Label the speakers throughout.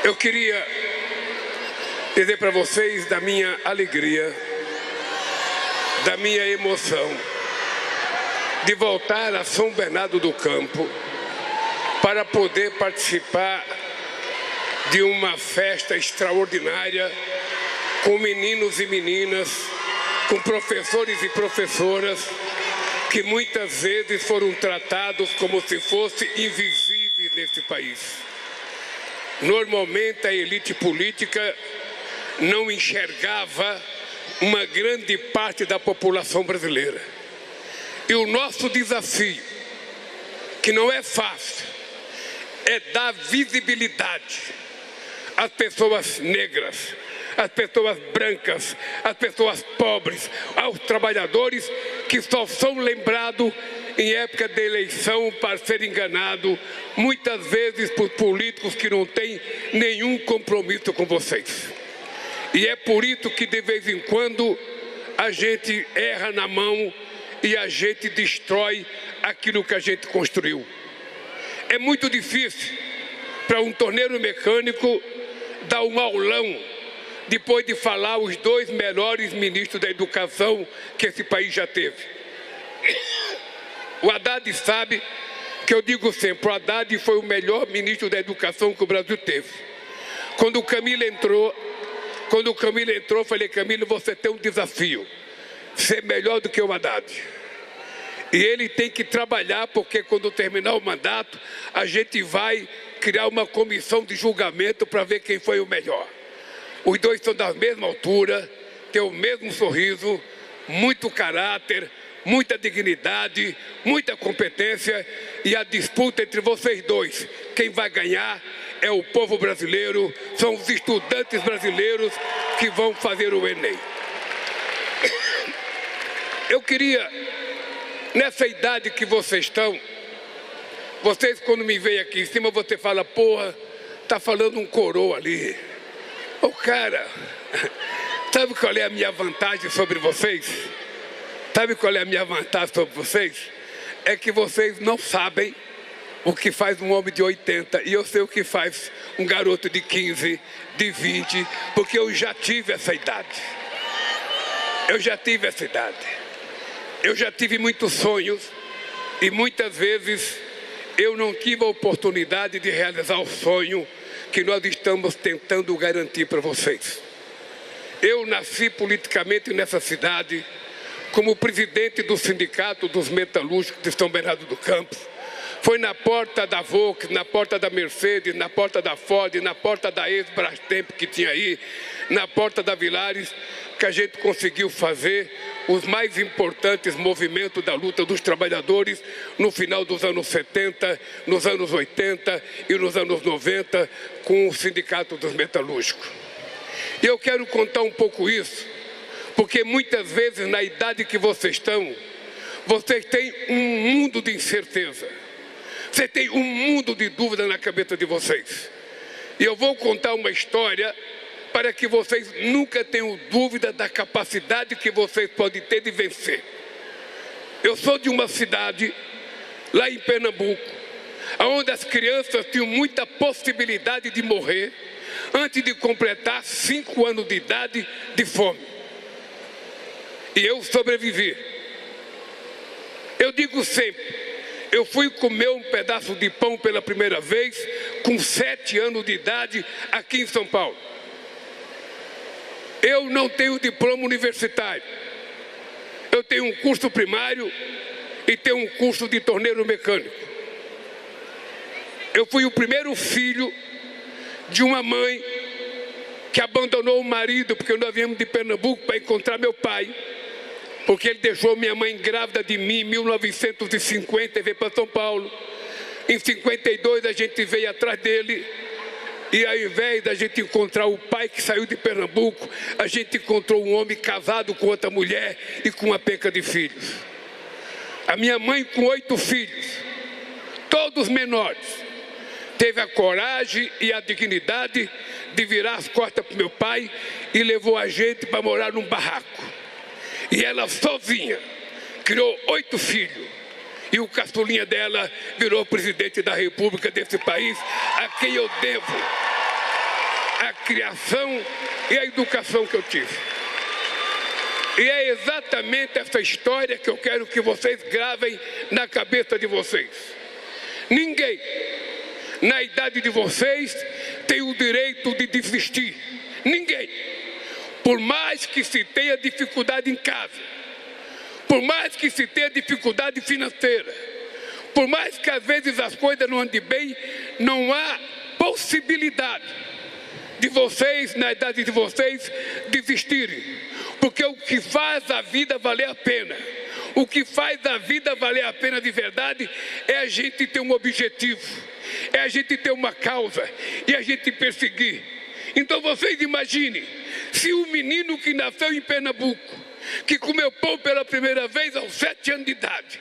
Speaker 1: Eu queria dizer para vocês da minha alegria, da minha emoção de voltar a São Bernardo do Campo para poder participar de uma festa extraordinária com meninos e meninas, com professores e professoras que muitas vezes foram tratados como se fossem invisíveis nesse país. Normalmente a elite política não enxergava uma grande parte da população brasileira. E o nosso desafio, que não é fácil, é dar visibilidade às pessoas negras, às pessoas brancas, às pessoas pobres, aos trabalhadores que só são lembrados em época de eleição para ser enganado, muitas vezes por políticos que não têm nenhum compromisso com vocês. E é por isso que de vez em quando a gente erra na mão e a gente destrói aquilo que a gente construiu. É muito difícil para um torneiro mecânico dar um aulão depois de falar os dois melhores ministros da educação que esse país já teve. O Haddad sabe que eu digo sempre, o Haddad foi o melhor ministro da educação que o Brasil teve. Quando o Camilo entrou, eu falei, Camilo, você tem um desafio, ser melhor do que o Haddad. E ele tem que trabalhar, porque quando terminar o mandato, a gente vai criar uma comissão de julgamento para ver quem foi o melhor. Os dois são da mesma altura, têm o mesmo sorriso, muito caráter, muita dignidade, muita competência, e a disputa entre vocês dois, quem vai ganhar é o povo brasileiro, são os estudantes brasileiros que vão fazer o Enem. Eu queria, nessa idade que vocês estão, vocês quando me veem aqui em cima, você fala, porra, tá falando um coroa ali. Ô cara, sabe qual é a minha vantagem sobre vocês? Sabe qual é a minha vantagem sobre vocês? É que vocês não sabem o que faz um homem de 80, e eu sei o que faz um garoto de 15, de 20, porque eu já tive essa idade. Eu já tive essa idade. Eu já tive muitos sonhos e muitas vezes eu não tive a oportunidade de realizar o sonho que nós estamos tentando garantir para vocês. Eu nasci politicamente nessa cidade como presidente do Sindicato dos Metalúrgicos de São Bernardo do Campo. Foi na porta da Volks, na porta da Mercedes, na porta da Ford, na porta da ex-Brastemp que tinha aí, na porta da Villares, que a gente conseguiu fazer os mais importantes movimentos da luta dos trabalhadores no final dos anos 70, nos anos 80 e nos anos 90, com o Sindicato dos Metalúrgicos. E eu quero contar um pouco isso, porque muitas vezes na idade que vocês estão, vocês têm um mundo de incerteza. Você tem um mundo de dúvida na cabeça de vocês. E eu vou contar uma história para que vocês nunca tenham dúvida da capacidade que vocês podem ter de vencer. Eu sou de uma cidade, lá em Pernambuco, onde as crianças tinham muita possibilidade de morrer antes de completar 5 anos de idade de fome. E eu sobrevivi. Eu digo sempre, eu fui comer um pedaço de pão pela primeira vez com 7 anos de idade aqui em São Paulo. Eu não tenho diploma universitário. Eu tenho um curso primário e tenho um curso de torneiro mecânico. Eu fui o primeiro filho de uma mãe que abandonou o marido, porque nós viemos de Pernambuco para encontrar meu pai, porque ele deixou minha mãe grávida de mim em 1950 e veio para São Paulo. Em 52 a gente veio atrás dele, e ao invés da gente encontrar o pai que saiu de Pernambuco, a gente encontrou um homem casado com outra mulher e com uma penca de filhos. A minha mãe, com 8 filhos, todos menores, teve a coragem e a dignidade de virar as costas para o meu pai e levou a gente para morar num barraco. E ela sozinha criou 8 filhos. E o caçulinha dela virou presidente da República desse país, a quem eu devo a criação e a educação que eu tive. E é exatamente essa história que eu quero que vocês gravem na cabeça de vocês. Ninguém, na idade de vocês, tem o direito de desistir. Ninguém. Por mais que se tenha dificuldade em casa, por mais que se tenha dificuldade financeira, por mais que às vezes as coisas não andem bem, não há possibilidade de vocês, na idade de vocês, desistirem. Porque o que faz a vida valer a pena, o que faz a vida valer a pena de verdade, é a gente ter um objetivo, é a gente ter uma causa e a gente perseguir. Então vocês imaginem, se um menino que nasceu em Pernambuco, que comeu pão pela primeira vez aos 7 anos de idade,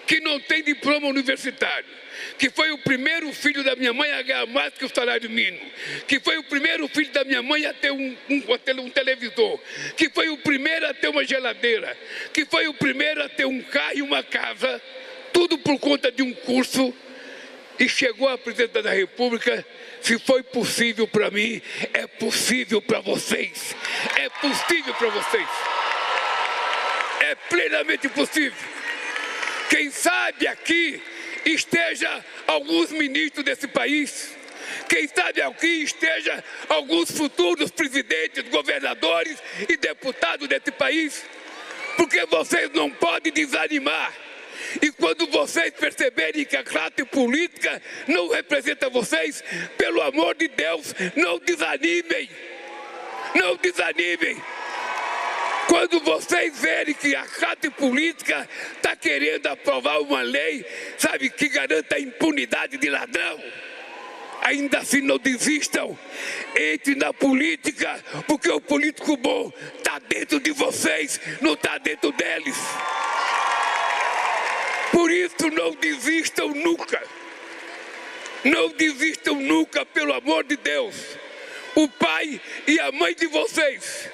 Speaker 1: que não tem diploma universitário, que foi o primeiro filho da minha mãe a ganhar mais que o salário mínimo, que foi o primeiro filho da minha mãe a ter um televisor, que foi o primeiro a ter uma geladeira, que foi o primeiro a ter um carro e uma casa, tudo por conta de um curso, e chegou à presidência da República. Se foi possível para mim, é possível para vocês. É possível para vocês. É plenamente possível. Quem sabe aqui esteja alguns ministros desse país. Quem sabe aqui esteja alguns futuros presidentes, governadores e deputados desse país. Porque vocês não podem desanimar. E quando vocês perceberem que a classe política não representa vocês, pelo amor de Deus, não desanimem. Não desanimem. Quando vocês verem que a classe política está querendo aprovar uma lei, sabe, que garanta a impunidade de ladrão, ainda assim não desistam. Entre na política, porque o político bom está dentro de vocês, não está dentro deles. Por isso não desistam nunca. Não desistam nunca, pelo amor de Deus. O pai e a mãe de vocês,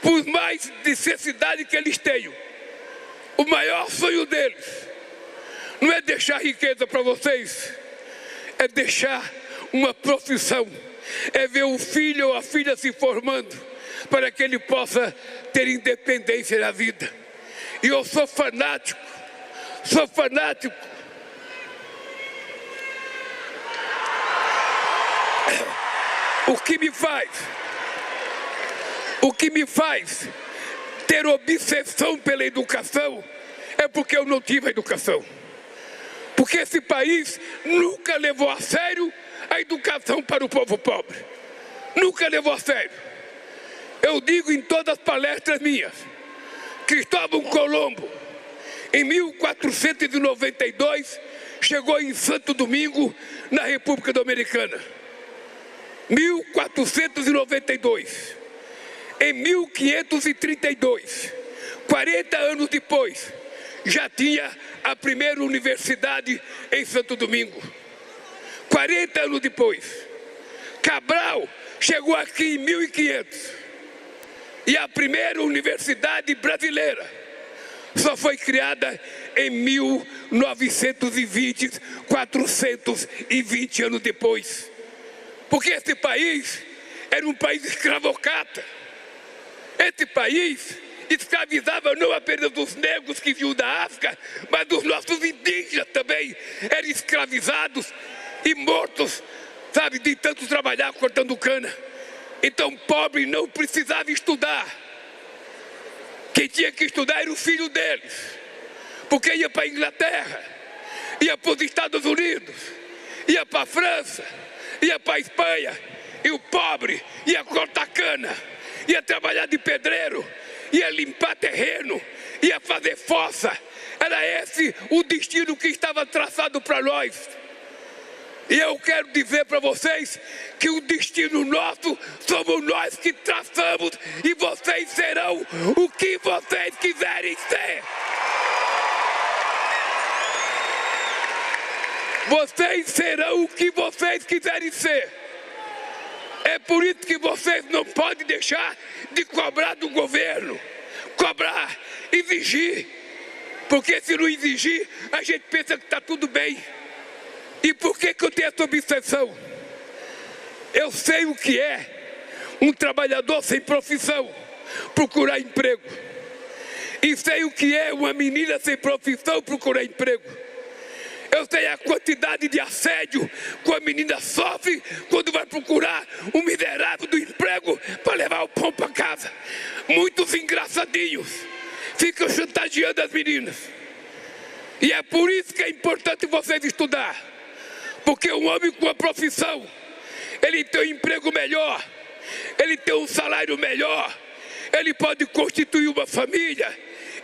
Speaker 1: por mais necessidade que eles tenham, o maior sonho deles não é deixar riqueza para vocês, é deixar uma profissão, é ver o filho ou a filha se formando, para que ele possa ter independência na vida. E eu sou fanático. Sou fanático. O que me faz ter obsessão pela educação é porque eu não tive a educação. Porque esse país nunca levou a sério a educação para o povo pobre. Nunca levou a sério. Eu digo em todas as palestras minhas, Cristóvão Colombo, em 1492, chegou em Santo Domingo, na República Dominicana. 1492. Em 1532, 40 anos depois, já tinha a primeira universidade em Santo Domingo. 40 anos depois. Cabral chegou aqui em 1500. E a primeira universidade brasileira só foi criada em 1920, 420 anos depois. Porque esse país era um país escravocrata. Esse país escravizava não apenas os negros que vinham da África, mas os nossos indígenas também eram escravizados e mortos, sabe, de tanto trabalhar cortando cana. Então pobre não precisava estudar. Quem tinha que estudar era o filho deles, porque ia para a Inglaterra, ia para os Estados Unidos, ia para a França, ia para a Espanha, e o pobre ia cortar cana, ia trabalhar de pedreiro, ia limpar terreno, ia fazer fossa. Era esse o destino que estava traçado para nós. E eu quero dizer para vocês que o destino nosso somos nós que traçamos, e vocês serão o que vocês quiserem ser. Vocês serão o que vocês quiserem ser. É por isso que vocês não podem deixar de cobrar do governo. Cobrar, exigir. Porque se não exigir, a gente pensa que está tudo bem. E por que eu tenho essa obsessão? Eu sei o que é um trabalhador sem profissão procurar emprego. E sei o que é uma menina sem profissão procurar emprego. Eu sei a quantidade de assédio que a menina sofre quando vai procurar um miserável do emprego para levar o pão para casa. Muitos engraçadinhos ficam chantageando as meninas. E é por isso que é importante vocês estudar. Porque um homem com uma profissão, ele tem um emprego melhor, ele tem um salário melhor, ele pode constituir uma família,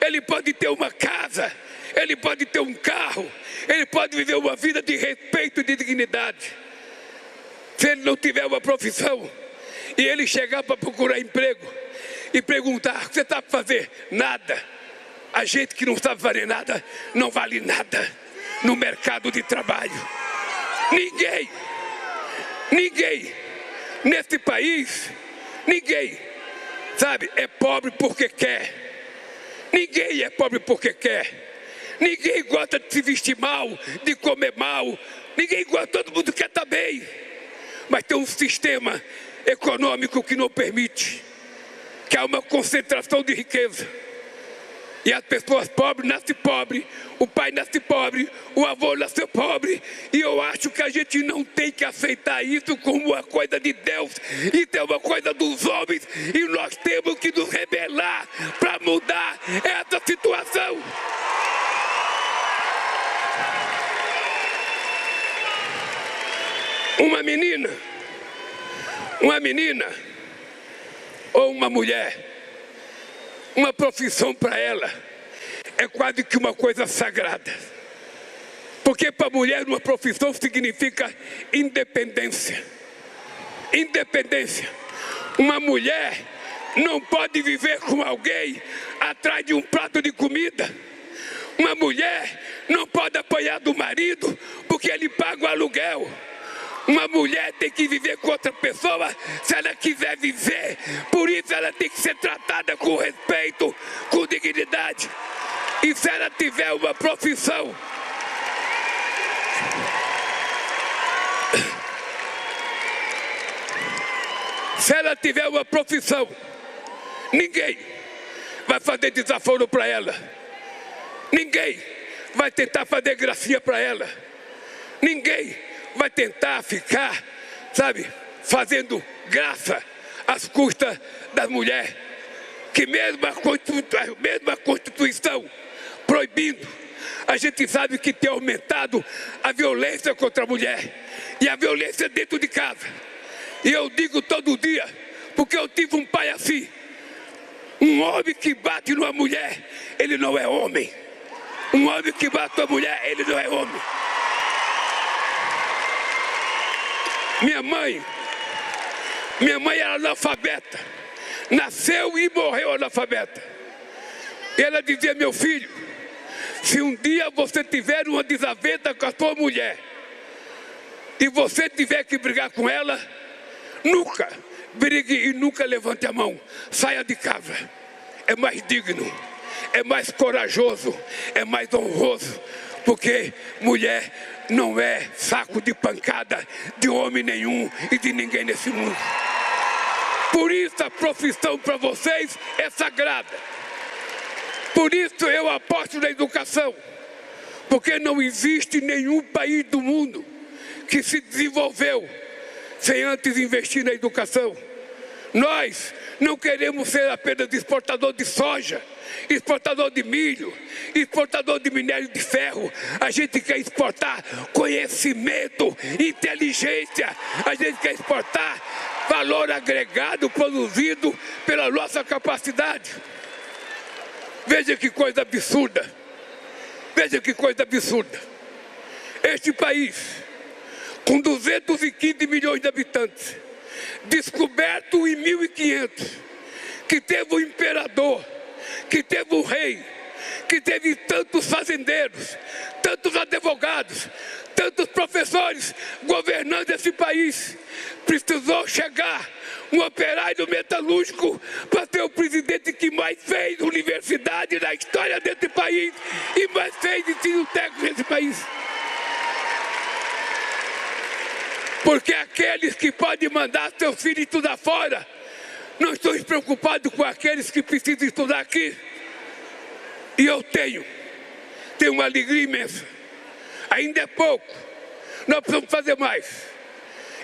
Speaker 1: ele pode ter uma casa, ele pode ter um carro, ele pode viver uma vida de respeito e de dignidade. Se ele não tiver uma profissão e ele chegar para procurar emprego e perguntar: o que você sabe fazer? Nada. A gente que não sabe fazer nada não vale nada no mercado de trabalho. Ninguém nesse país, ninguém, sabe, é pobre porque quer. Ninguém é pobre porque quer. Ninguém gosta de se vestir mal, de comer mal. Ninguém gosta, todo mundo quer estar bem. Mas tem um sistema econômico que não permite, que há uma concentração de riqueza. E as pessoas pobres nascem pobres, o pai nasce pobre, o avô nasceu pobre. E eu acho que a gente não tem que aceitar isso como uma coisa de Deus. Isso é uma coisa dos homens. E nós temos que nos rebelar para mudar essa situação. Uma menina ou uma mulher, uma profissão para ela é quase que uma coisa sagrada. Porque para a mulher uma profissão significa independência. Independência. Uma mulher não pode viver com alguém atrás de um prato de comida. Uma mulher não pode apanhar do marido porque ele paga o aluguel. Uma mulher tem que viver com outra pessoa se ela quiser viver. Por isso ela tem que ser tratada com respeito, com dignidade. E se ela tiver uma profissão, ninguém vai fazer desaforo para ela. Ninguém vai tentar fazer gracinha para ela. Ninguém vai tentar ficar, sabe, fazendo graça às custas das mulheres. Que mesmo a Constituição proibindo, a gente sabe que tem aumentado a violência contra a mulher. E a violência dentro de casa. E eu digo todo dia, porque eu tive um pai assim. Um homem que bate numa mulher, ele não é homem. Um homem que bate numa mulher, ele não é homem. Minha mãe era analfabeta, nasceu e morreu analfabeta. E ela dizia: meu filho, se um dia você tiver uma desavença com a sua mulher e você tiver que brigar com ela, nunca brigue e nunca levante a mão, saia de casa. É mais digno, é mais corajoso, é mais honroso, porque mulher não é saco de pancada de homem nenhum e de ninguém nesse mundo. Por isso a profissão para vocês é sagrada. Por isso eu aposto na educação. Porque não existe nenhum país do mundo que se desenvolveu sem antes investir na educação. Nós não queremos ser apenas exportador de soja, exportador de milho, exportador de minério de ferro. A gente quer exportar conhecimento, inteligência. A gente quer exportar valor agregado produzido pela nossa capacidade. Veja que coisa absurda. Veja que coisa absurda. Este país, com 215 milhões de habitantes, descoberto em 1500, que teve um imperador, que teve um rei, que teve tantos fazendeiros, tantos advogados, tantos professores governando esse país, precisou chegar um operário metalúrgico para ser o presidente que mais fez universidade na história desse país e mais fez ensino técnico nesse país. Porque aqueles que podem mandar seus filhos estudar fora Não estou preocupado com aqueles que precisam estudar aqui. E eu tenho uma alegria imensa. Ainda é pouco. Nós precisamos fazer mais.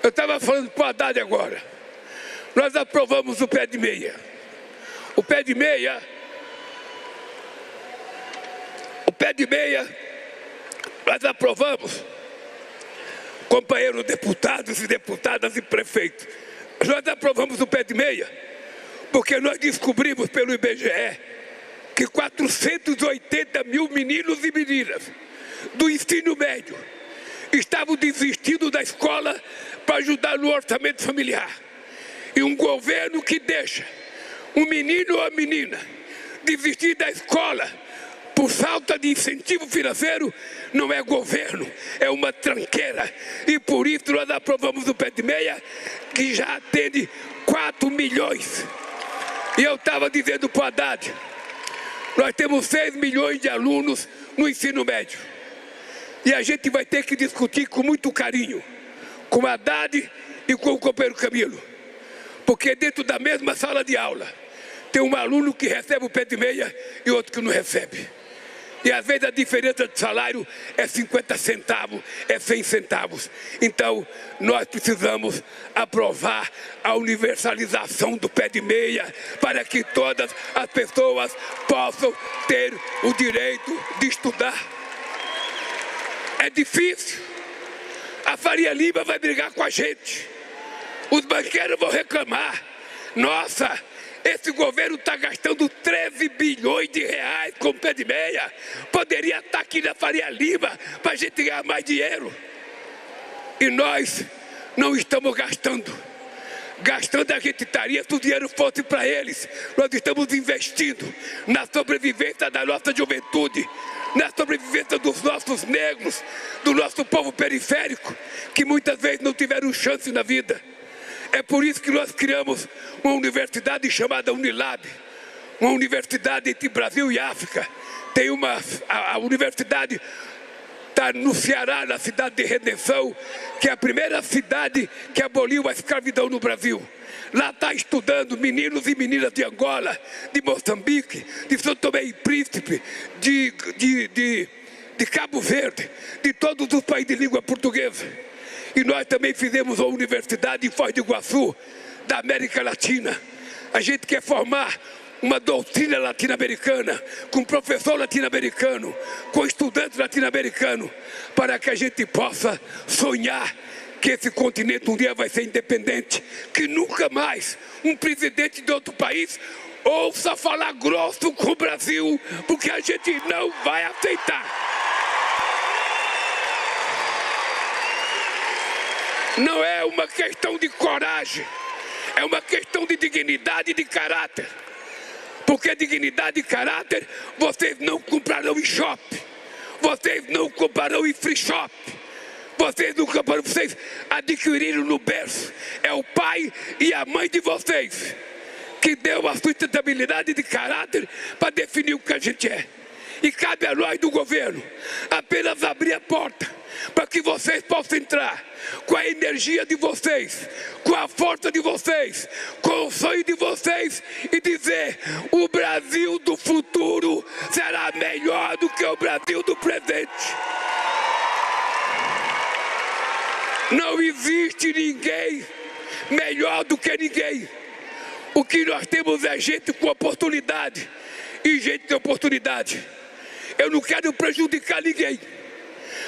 Speaker 1: Eu estava falando para o Haddad agora. Nós aprovamos o pé de meia. O pé de meia, nós aprovamos, companheiros deputados e deputadas e prefeitos. Nós aprovamos o pé de meia, porque nós descobrimos pelo IBGE que 480 mil meninos e meninas do ensino médio estavam desistindo da escola para ajudar no orçamento familiar. E um governo que deixa um menino ou a menina desistir da escola por falta de incentivo financeiro não é governo, é uma tranqueira. E por isso nós aprovamos o pé de meia, que já atende 4 milhões. E eu estava dizendo para o Haddad, nós temos 6 milhões de alunos no ensino médio. E a gente vai ter que discutir com muito carinho, com o Haddad e com o companheiro Camilo. Porque dentro da mesma sala de aula, tem um aluno que recebe o pé de meia e outro que não recebe. E às vezes a diferença de salário é 50 centavos, é 100 centavos. Então, nós precisamos aprovar a universalização do pé de meia para que todas as pessoas possam ter o direito de estudar. É difícil. A Faria Lima vai brigar com a gente. Os banqueiros vão reclamar. Nossa, esse governo está gastando 13 bilhões de reais com pé de meia. Poderia estar aqui na Faria Lima para a gente ganhar mais dinheiro. E nós não estamos gastando. Gastando a gente estaria se o dinheiro fosse para eles. Nós estamos investindo na sobrevivência da nossa juventude, na sobrevivência dos nossos negros, do nosso povo periférico, que muitas vezes não tiveram chance na vida. É por isso que nós criamos uma universidade chamada Unilab, uma universidade entre Brasil e África. Tem a universidade está no Ceará, na cidade de Redenção, que é a primeira cidade que aboliu a escravidão no Brasil. Lá está estudando meninos e meninas de Angola, de Moçambique, de São Tomé e Príncipe, de Cabo Verde, de todos os países de língua portuguesa. E nós também fizemos uma universidade em Foz do Iguaçu, da América Latina. A gente quer formar uma doutrina latino-americana, com professor latino-americano, com estudante latino-americano, para que a gente possa sonhar que esse continente um dia vai ser independente, que nunca mais um presidente de outro país ouça falar grosso com o Brasil, porque a gente não vai aceitar. Não é uma questão de coragem, é uma questão de dignidade e de caráter. Porque dignidade e caráter vocês não comprarão em shopping, vocês não comprarão em free shop, vocês não comprarão, vocês adquiriram no berço. É o pai e a mãe de vocês que deu a sustentabilidade de caráter para definir o que a gente é. E cabe a nós do governo apenas abrir a porta para que vocês possam entrar com a energia de vocês, com a força de vocês, com o sonho de vocês e dizer: o Brasil do futuro será melhor do que o Brasil do presente. Não existe ninguém melhor do que ninguém. O que nós temos é gente com oportunidade e gente de oportunidade. Eu não quero prejudicar ninguém,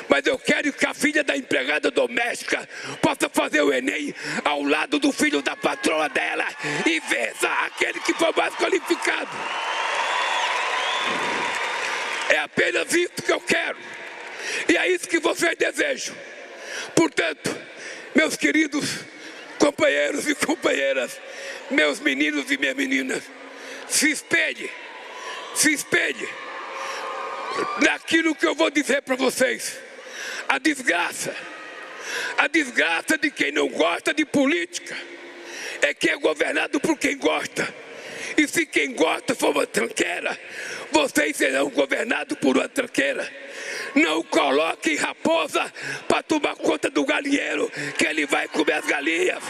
Speaker 1: mas eu quero que a filha da empregada doméstica possa fazer o Enem ao lado do filho da patroa dela e vença aquele que for mais qualificado. É apenas isso que eu quero. E é isso que vocês desejam. Portanto, meus queridos companheiros e companheiras, meus meninos e minhas meninas, se espelhe naquilo que eu vou dizer para vocês. A desgraça de quem não gosta de política é que é governado por quem gosta. E se quem gosta for uma tranqueira, vocês serão governados por uma tranqueira. Não coloquem raposa para tomar conta do galinheiro, que ele vai comer as galinhas.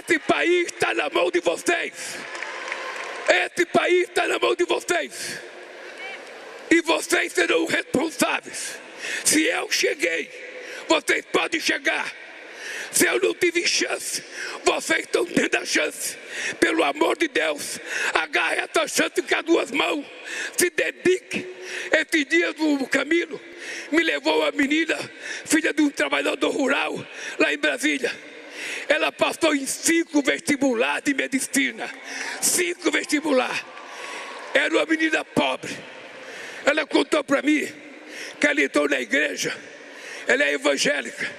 Speaker 1: Esse país está na mão de vocês. Esse país está na mão de vocês. E vocês serão responsáveis. Se eu cheguei, vocês podem chegar. Se eu não tive chance, vocês estão tendo a chance. Pelo amor de Deus, agarre essa chance com as duas mãos. Se dedique. Esses dias o Camilo me levou uma menina, filha de um trabalhador rural, lá em Brasília. Ela passou em 5 vestibulares de medicina. 5 vestibulares. Era uma menina pobre. Ela contou para mim que ela entrou na igreja. Ela é evangélica.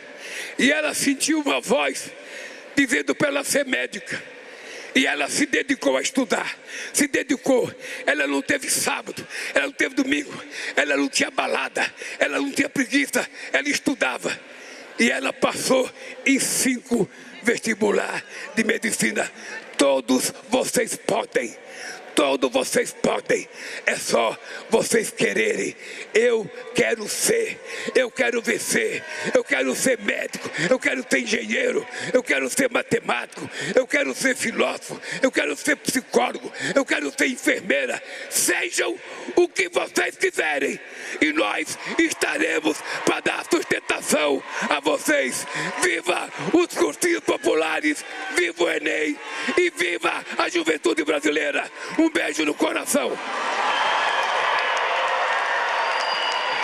Speaker 1: E ela sentiu uma voz dizendo para ela ser médica. E ela se dedicou a estudar. Se dedicou. Ela não teve sábado. Ela não teve domingo. Ela não tinha balada. Ela não tinha preguiça. Ela estudava. E ela passou em 5 vestibular de medicina. Todos vocês podem. Todos vocês podem. É só vocês quererem. Eu quero ser. Eu quero vencer. Eu quero ser médico. Eu quero ser engenheiro. Eu quero ser matemático. Eu quero ser filósofo. Eu quero ser psicólogo. Eu quero ser enfermeira. Sejam o que vocês quiserem. E nós estaremos para dar sustentação a vocês. Viva os cursinhos populares. Viva o Enem. E viva a juventude brasileira. Um beijo no coração.